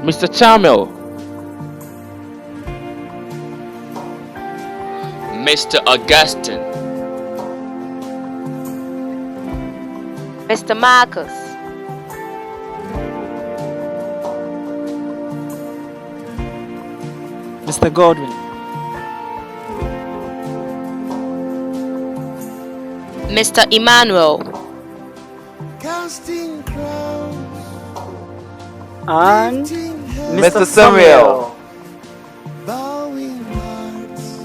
Mr. Chamel, Mr. Augustine, Mr. Marcus, Mr. Godwin, Mr. Emmanuel, Casting crowns, and Mr. Samuel bowing hearts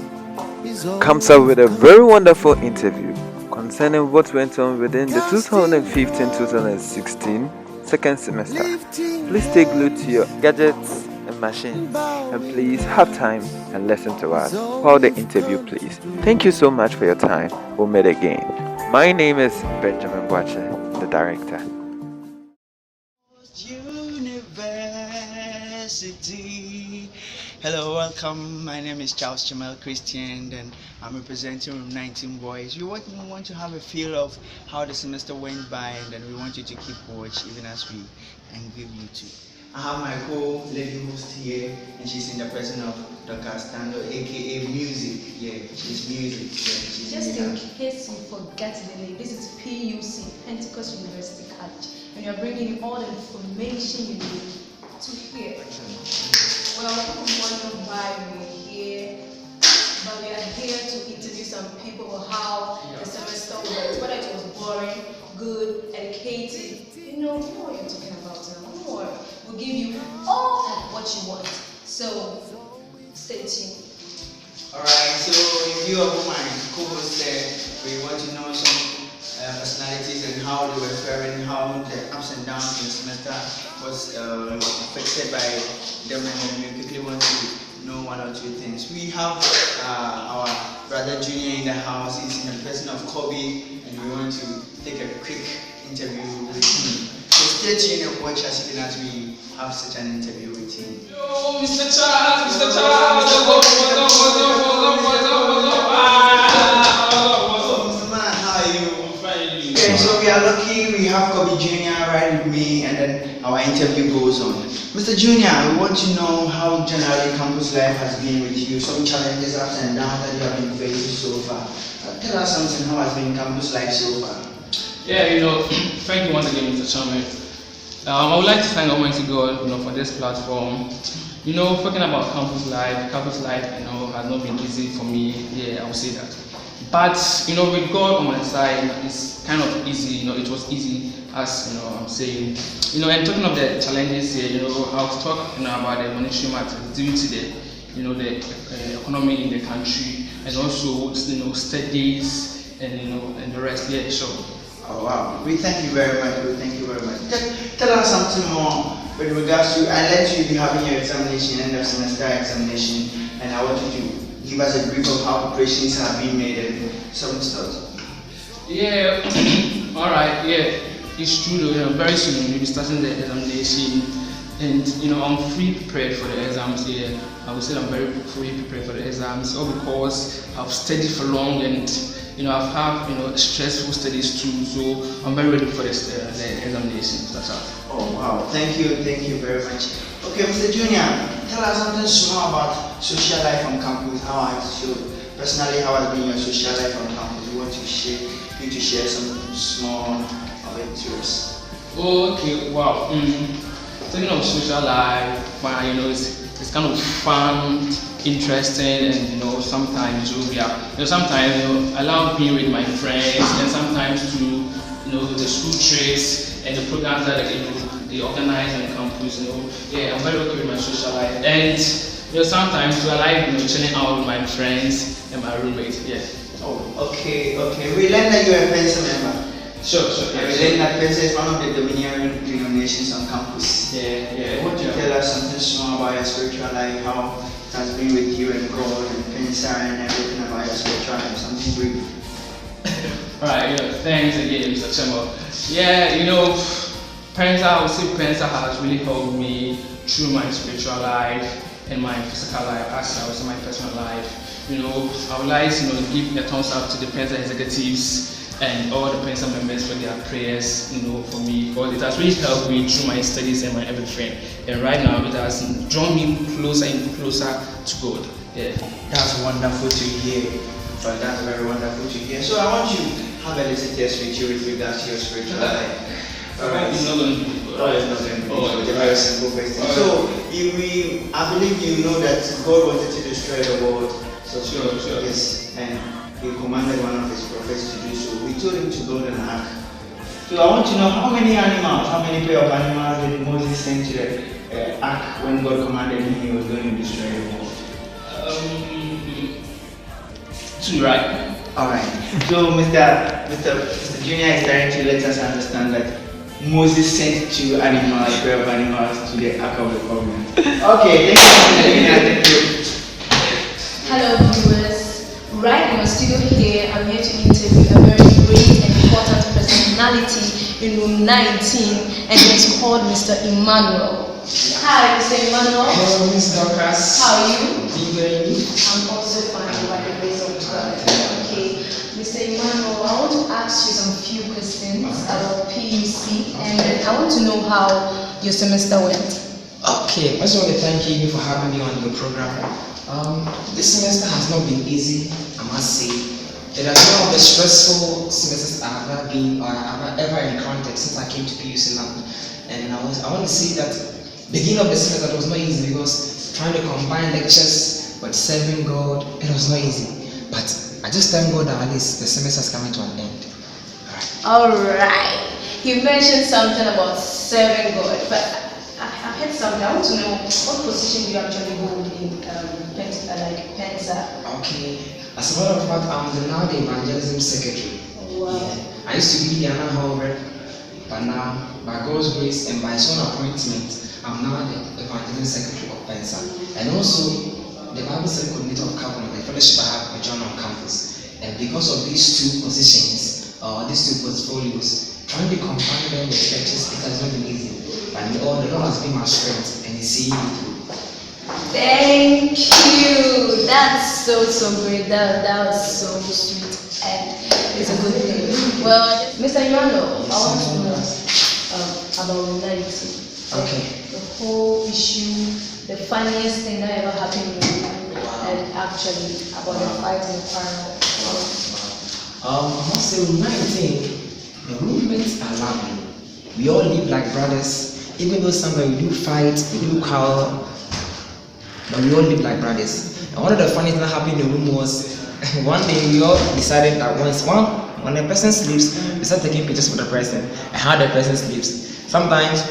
is all comes up with a very wonderful interview concerning what went on within the 2015-2016 second semester. Please take glued to your gadgets and machines and please have time and listen to us while the interview please. Thank you so much for your time. We'll meet again. My name is Benjamin Boache, the director. University. Hello, welcome. My name is Charles Jamal Christian, and I'm representing Room 19 Boys. We want to have a feel of how the semester went by, and then we want you to keep watch even as we engage you too. I have my co-lady host here, and she's in the person of Dr. Stando, aka Music. Yeah, she's Music. Yeah, she's Just in case you forget the name, this is PUC, Pentecost University College, and you're bringing you all the information you need to hear. Well, people wonder why we're here, but we are here to interview some people on how the semester went, whether it was boring, good, educated. You know what you're talking about now. More. We'll give you all of what you want. So, stay tuned. Alright, so in view of what my co-host said, we want to know some personalities and how they were faring, how the ups and downs in the semester was affected by them, and we quickly want to know one or two things. We have our brother Junior in the house. He's in the person of Kobe, and we want to take a quick interview with him. So stay tuned and watch us even as we have such an interview with him. Yo, Mr. Charles, Mr. Charles, what's up, what's Mr. Man, how are you? Fine. Okay, so we are lucky we have Kobe Jr. right with me, and then our interview goes on. Mr. Jr., we want to know how generally campus life has been with you, some challenges, ups and downs that you have been facing so far. Tell us something, how has been campus life so far? Yeah, thank you once again, Mr. Chairman. I would like to thank Almighty God, for this platform. Talking about campus life, has not been easy for me. Yeah, I will say that. But with God on my side, it's kind of easy. It was easy, as I'm saying. And talking of the challenges here, I'll talk about the monetary matter due to the the economy in the country, and also studies and the rest. Yeah, sure. Oh wow, we thank you very much. Tell us something more with regards to, I let you be having your examination, end of semester examination, and I want you to give us a brief of how preparations have been made and some stuff. Yeah, alright, yeah, it's true though, very soon we'll be starting the examination, and I'm fully prepared for the exams here. I would say I'm very fully prepared for the exams, all because I've studied for long, and I've had stressful studies too, so I'm very ready for the examinations. That's all. Oh wow, thank you very much. Okay, Mr. Junior, tell us something small about social life on campus. How has been your social life on campus? We want to share something small of it to us. Okay, wow. Talking of social life, it's kind of fun, interesting, and sometimes I love being with my friends, and sometimes to the school trips and the programs that they organize on campus. Yeah, I'm very okay with my social life, and sometimes I like chilling out with my friends and my roommate. Yeah. Oh, okay. We learned that you're a pencil member. Sure. Yeah, we learned that pencil is one of the domineering denominations on campus. Yeah. Would you tell us something small about your spiritual life, how it has been with you and God and pencil and everything about your spiritual life? Something brief. Alright, thanks again, Mr. Chemo. Yeah, Pensa, I would say Pensa has really helped me through my spiritual life and my physical life, as I was in my personal life. I would like to give a thumbs up to the Pensa executives and all the Pensa members for their prayers, for me, because it has really helped me through my studies and my everything. And right now, it has drawn me closer and closer to God. Yeah. That's wonderful to hear. But that's very wonderful to hear. So I want you to have a little test with you with regards to your spiritual life. Alright. It's not going to be good. It's not going to be good. It's a very simple question. So I believe you know that God wanted to destroy the world. So Sure. yes, and He commanded one of His prophets to do so. He told him to build an ark. So I want to know how many pair of animals did Moses send to the ark when God commanded him he was going to destroy the world? 2, right? Alright. So Mr. Junior is trying to let us understand that Moses sent 2 animals, pair of animals to the ark of the covenant. Okay, thank you, Mr. Junior. Thank you. Hello viewers, right in my studio here, I'm here to interview a very great and important personality in room 19, and it's called Mr. Emmanuel. Hi, Mr. Emmanuel. Hello, Miss Dorcas. How are you? Doing? I'm also fine by the grace of God. Okay, Mr. Emmanuel, I want to ask you some few questions about PUC, and I want to know how your semester went. Okay, I just want to thank you for having me on your program. This semester has not been easy, I must say. It has been one of the stressful semesters I have ever been or I have ever encountered since I came to PUC Lab. And I want to say that beginning of the semester it was not easy because trying to combine lectures but serving God, it was not easy. But I just thank God that at least the semester is coming to an end. Alright, you mentioned something about serving God, but I heard something. I want to know what position do you actually hold in Pensa? Okay, as a matter of fact, I'm now the evangelism secretary. Wow. Yeah. I used to be the arnan holder, but now, by God's grace and by His own appointment, I'm now the evangelism secretary of Pensa. And also, the Bible study coordinator of Covenant, the fellowship I have with John on campus. And because of these 2 positions, these 2 portfolios, trying to combine them with churches, it has not been easy. But the Lord has been my strength, and He's seeing me through. Thank you. That's so great. That was so sweet, and it's a good thing. Well, Mr. Emmanuel, I want to know about reality. Okay. The whole issue, the funniest thing that ever happened in your life, and actually about the fight in the final. I must say, with 19, the roommates are lovely. We all live like brothers. Even though sometimes we do fight, we do quarrel, but we all live like brothers. And one of the funniest things that happened in the room was one day we all decided that when the person sleeps, we start taking pictures of the person and how the person sleeps. Sometimes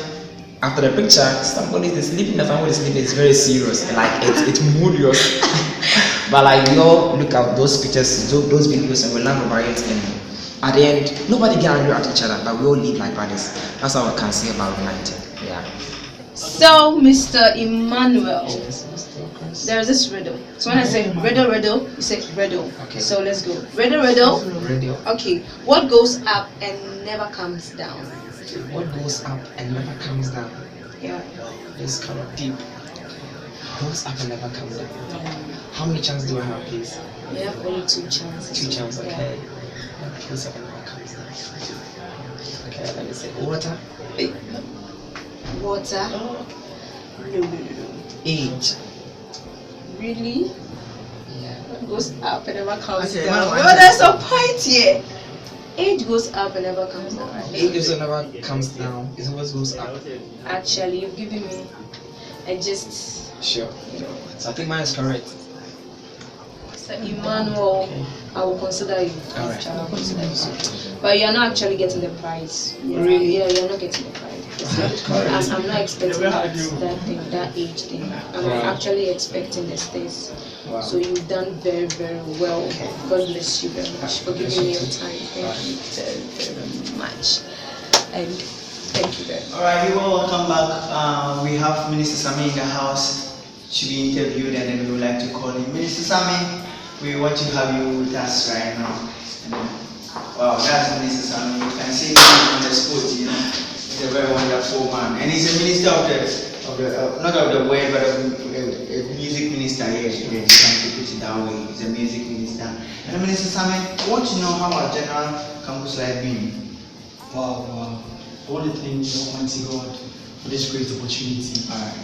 after the picture, somebody is sleeping, the family is sleeping, it's very serious, like it's moodless. But like we all look at those pictures, those videos, and we laugh about it. And at the end, nobody get angry at each other, but we all live like brothers. That's all I can say about romantic. Yeah. So, Mr. Emmanuel, there's this riddle. So when I say riddle, you say riddle. Okay. So let's go. Riddle. Radio. Okay. What goes up and never comes down? What goes up and never comes down? Yeah. This kind of deep. Goes up and never comes down. How many chances do I have, please? We have only 2 chances. 2 chances, okay. Goes up and never comes down. Okay, let me say water. Water. No. Age. Really? Yeah. What goes up and never comes Okay, down? one Well, there's a point here. Age goes up and never comes down. Age also never comes down. It always goes up. Actually, you've given me a gist. Sure. So I think mine is correct. So Emmanuel, I will consider you. Alright. I will consider you. But you're not actually getting the prize. Really? Yeah, you're not getting the prize. I'm not expecting that age thing. I'm Wow. actually expecting the stays. Wow. So you've done very, very well. Okay. God bless you very much for giving me your time. Thank you very, very much. And thank you very much. Alright, you all welcome back. We have Minister Sami in the house to be interviewed, and then we would like to call him. Minister Sami, we want to have you with us right now. Wow, that's Minister Sami. You can see him on the spot, you know. He's a very wonderful man, and he's a minister of the of the not of the word, but of a music minister here. Yes, trying to put it that way. He's a music minister. And Minister Simon, I want to know how our general campus life been. Wow, wow. I want to thank the Almighty God for this great opportunity. Alright.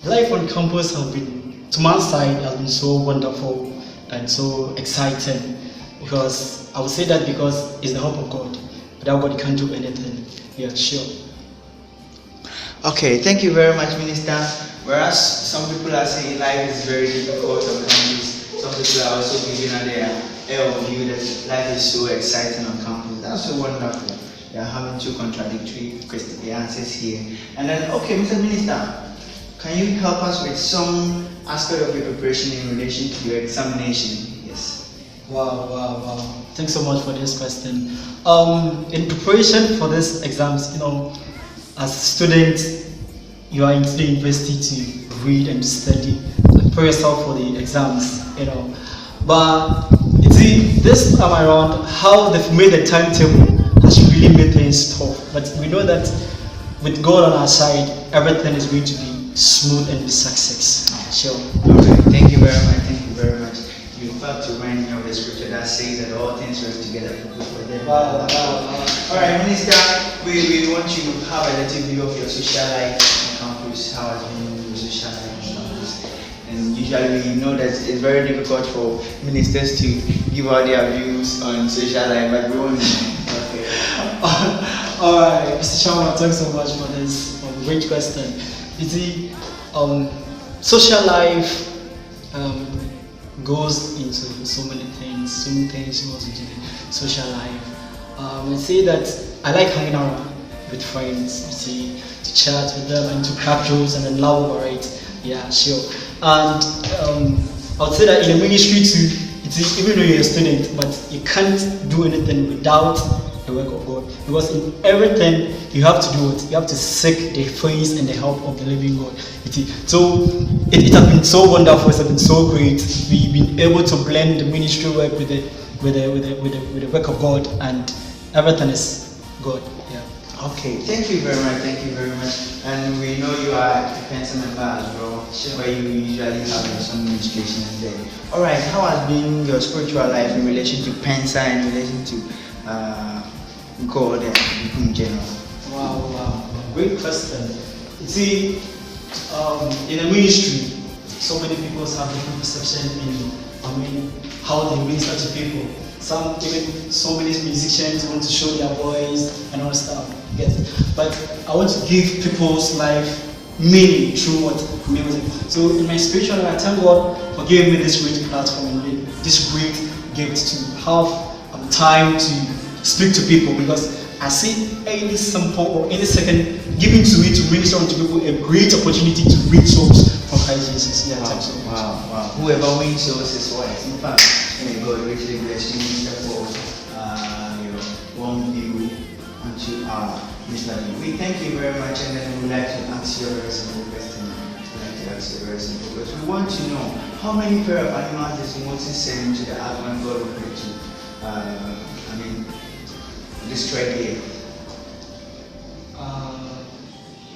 Life on campus has been, to my side, has been so wonderful and so exciting, because I would say that because it's the help of God. Without God, you can't do anything. Yeah, sure. Okay, thank you very much, Minister. Whereas some people are saying life is very difficult on campus, some people are also giving their air of view that life is so exciting on campus. That's so wonderful. They are having two contradictory answers here. And then, okay, Mr. Minister, can you help us with some aspect of your preparation in relation to your examination? Yes. Wow, wow, wow. Thanks so much for this question. In preparation for these exams, as a student, you are in the university to read and study, to prepare yourself for the exams, But you see, this time around, how they've made the timetable has really made things tough. But we know that with God on our side, everything is going to be smooth and be success. Sure. Okay, thank you very much. Thank you very much. You fact to remind me of the scripture that says that all things work together for good for them. Wow. All right, Minister, we want you to have a little view of your social life on campus. How has been your social life on campus? And usually we know that it's very difficult for ministers to give out their views on social life, but we want to know. Okay. All right, Mr. Sharma, thanks so much for this great question. You see, social life goes into so many things goes into the social life. I say that I like hanging around with friends, you see, to chat with them and to crack jokes and then laugh over it. Yeah, sure. And I would say that in the ministry too, even though you're a student, but you can't do anything without the work of God. Because in everything, you have to do it. You have to seek the face and the help of the living God. So it has been so wonderful. It has been so great. We've been able to blend the ministry work with the work of God, and everything is good. Yeah. Okay, thank you very much. Thank you very much. And we know you are a Pensa member as well, where you usually have some ministration there. All right, how has been your spiritual life in relation to Pensa and in relation to God in general? Wow. Great question. You see, in a ministry, so many people have different perception in how they minister to people. Some, even so many musicians want to show their voice and all that stuff. Yes. But I want to give people's life meaning through what music. So in my spiritual life, I thank God for giving me this great platform and this great gift to have time to speak to people, because I see any simple or any second given to me to minister to people a great opportunity to reach souls for Christ Jesus. Yeah, thanks so much. Wow. Whoever wins souls is wise. In fact, may God richly bless you, Minister, for your warm view onto our minister. We thank you very much, and then we would like to ask you a very simple question. Because we want to know how many pair of animals is Moses sent to the ark when God wanted to destroy the earth.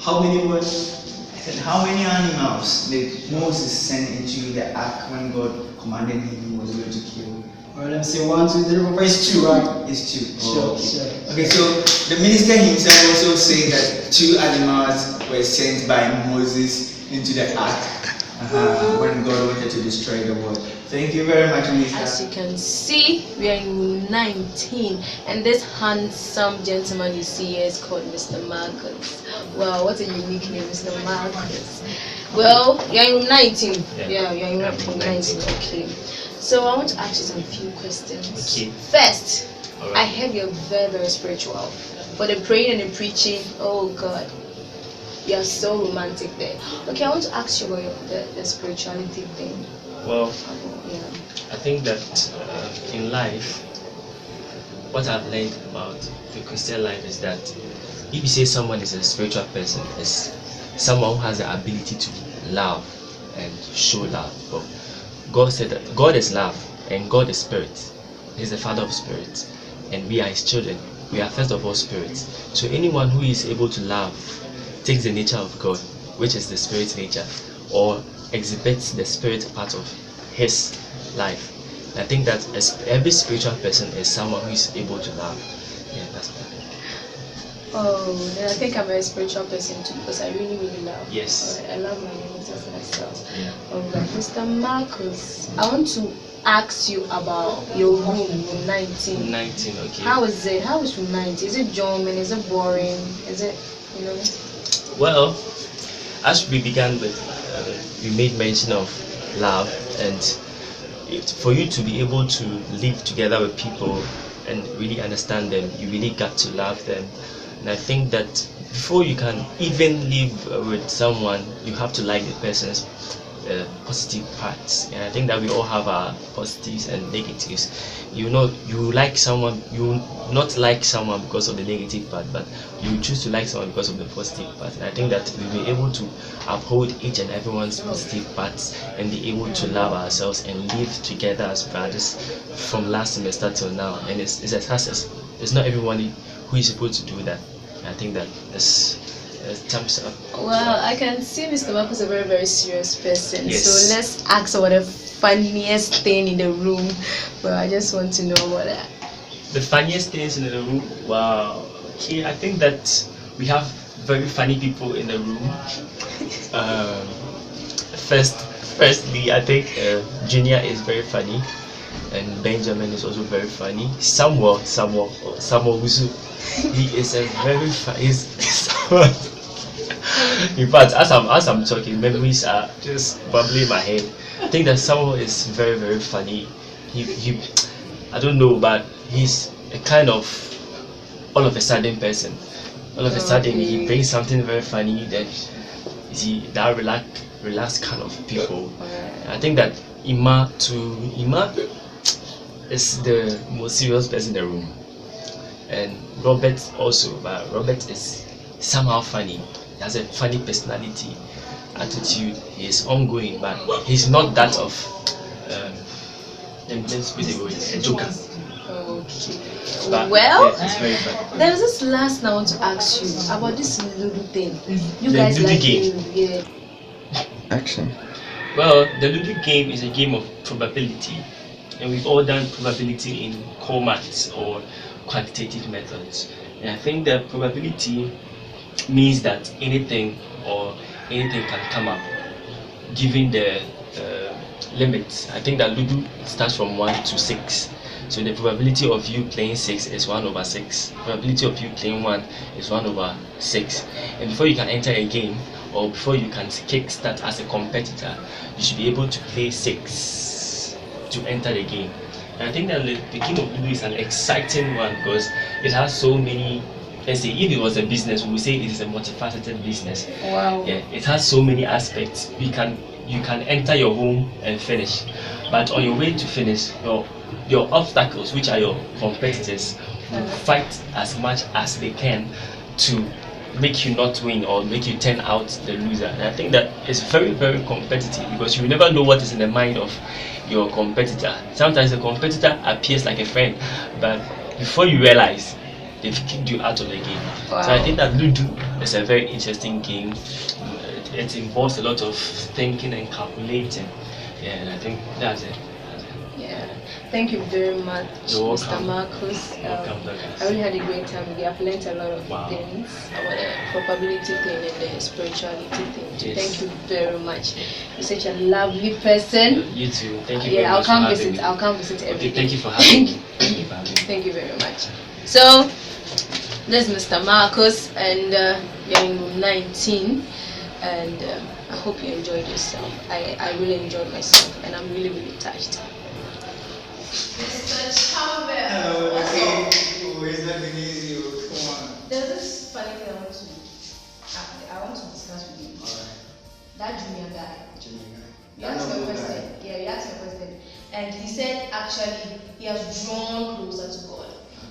How many words? I said, how many animals did Moses send into the ark when God commanded him he was going to kill? Alright, let me say 1, 2, 3, 4, 5. It's 2, right? It's 2. Sure. Okay, so the minister himself also said that 2 animals were sent by Moses into the ark when God wanted to destroy the world. Thank you very much, Minister. As you can see, we are in room 19, and this handsome gentleman you see here is called Mr. Marcus. Wow, what a unique name, Mr. Marcus. Well, you're in room 19. Yeah, you're in room 19. Okay. So I want to ask you some few questions. Okay. First, All right. I heard you're very, very spiritual. For the praying and the preaching, oh God, you're so romantic there. Okay, I want to ask you about the spirituality thing. Well, Yeah. I think that in life, what I've learned about the Christian life is that if you say someone is a spiritual person, is someone who has the ability to love and show love. But God said that God is love and God is spirit. He's the Father of spirits, and we are His children. We are first of all spirits. So anyone who is able to love takes the nature of God, which is the spirit nature, or exhibits the spirit part of his life. And I think that every spiritual person is someone who is able to love. Yeah, that's what I think. Oh, then I think I'm a spiritual person too because I really, really love. Yes. I love my neighbors myself. Yeah. Alright, Mr. Marcus, I want to ask you about your room, room 19. 19, okay. How is it? How is room 19? Is it jamming? Is it boring? Is it, you know? Well, as we began with, we made mention of love, and for you to be able to live together with people and really understand them, you really got to love them. And I think that before you can even live with someone, you have to like the person's positive parts. And I think that we all have our positives and negatives. You know, you like someone, you not like someone because of the negative part, but you choose to like someone because of the positive part. And I think that we'll be able to uphold each and everyone's positive parts and be able to love ourselves and live together as brothers from last semester till now. And it's a success. It's not everyone who is supposed to do that. I think that this thumbs up. Well, I can see Mr. Marcus is a very, very serious person. Yes. So let's ask about the funniest thing in the room. Well, I just want to know about that. The funniest things in the room? Wow. Okay, I think that we have very funny people in the room. Firstly, I think Junior is very funny, and Benjamin is also very funny. Samuel Wusu, he is a very funny. In fact, as I'm talking, memories are just bubbling in my head. I think that Samuel is very, very funny. He I don't know, but he's a kind of all of a sudden person. All of a sudden he brings something very funny. Then he that relaxed kind of people. I think that Ima is the most serious person in the room, and Robert also. But Robert is somehow funny. He has a funny personality, attitude. He is ongoing, but he's not that of let's put it away, a joker. Okay. But, Well, yeah, it's very fun. there's this last thing I want to ask you about this Ludo thing. You The guys Ludo like game. Ludo, yeah. Action. Well, the Ludo game is a game of probability, and we've all done probability in core maths or quantitative methods. And I think that probability means that anything can come up given the limits. I think that Ludo starts from 1 to 6. So the probability of you playing 6 is 1/6. Probability of you playing 1 is 1/6. And before you can enter a game, or before you can kickstart as a competitor, you should be able to play 6 to enter the game. And I think that the game of Ludo is an exciting one because it has so many. Let's say if it was a business, we would say it is a multifaceted business. Wow. Yeah, it has so many aspects. You can enter your home and finish, but on your way to finish, your obstacles, which are your competitors, will fight as much as they can to make you not win or make you turn out the loser. And I think that it's very, very competitive because you never know what is in the mind of your competitor. Sometimes the competitor appears like a friend, but before you realize, they've kicked you out of the game. Wow. So I think that Ludo is a very interesting game. It involves a lot of thinking and calculating. Yeah, and I think that's it. Yeah. Thank you very much, You're Mr. welcome. Marcus. Welcome, Douglas. I really had a great time with you. I've learned a lot of Wow. things about the probability thing and the spirituality thing. Yes. Thank you very much. You're such a lovely person. You too. Thank you very Yeah, I'll much for come having visit. me. I'll come visit every Okay, day. thank you for having me. Thank you for having me. Thank you very much. So, this is Mr. Marcus, and you're in room 19, and I hope you enjoyed yourself. I really enjoyed myself, and I'm really, really touched. Mr. Chambers. Hello, okay. Oh, it's not been easy. Come on. There's this funny thing I want to discuss with you. Alright. That junior guy. Junior guy. You asked me a question. Yeah, you asked me a question. And he said actually he has drawn closer to God.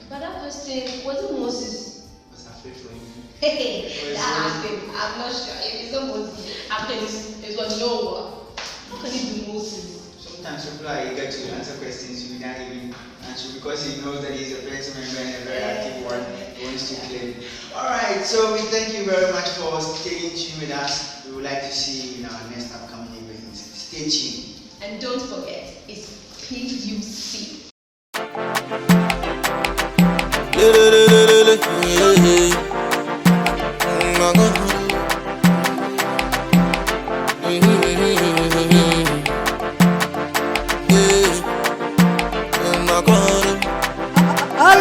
But that person, was it Moses? Was that fit for him? Hey, that happened. I'm not sure. It's not Moses. After this, it was Noah. How can it be Moses? Sometimes people are eager to answer questions you don't even answer because he knows that he's a person and a very active one. wants to claim. Alright, so we thank you very much for staying tuned with us. We would like to see you in our next upcoming events. Stay tuned. And don't forget, it's PUC.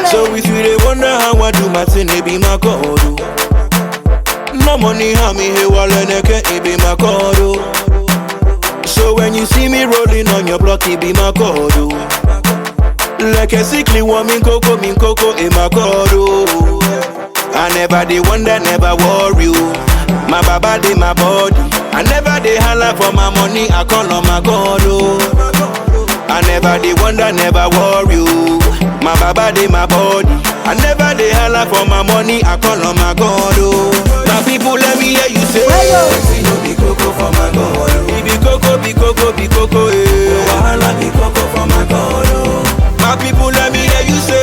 So if you they wonder how I do my thing, it be my code. No money, how me here while it be my code. So when you see me rolling on your block, it be my code. Like a sickly woman, coco, in my code. I never they wonder, never worry. My baba they my body. I never they holla for my money, I call on my God. I never they wonder, never worry. My baba they my body. I never they holla for my money, I call on my God. My people let me hear you say, you know be coco for my God. Be coco, eh. Wahala be coco for my God. My people let me hear you say,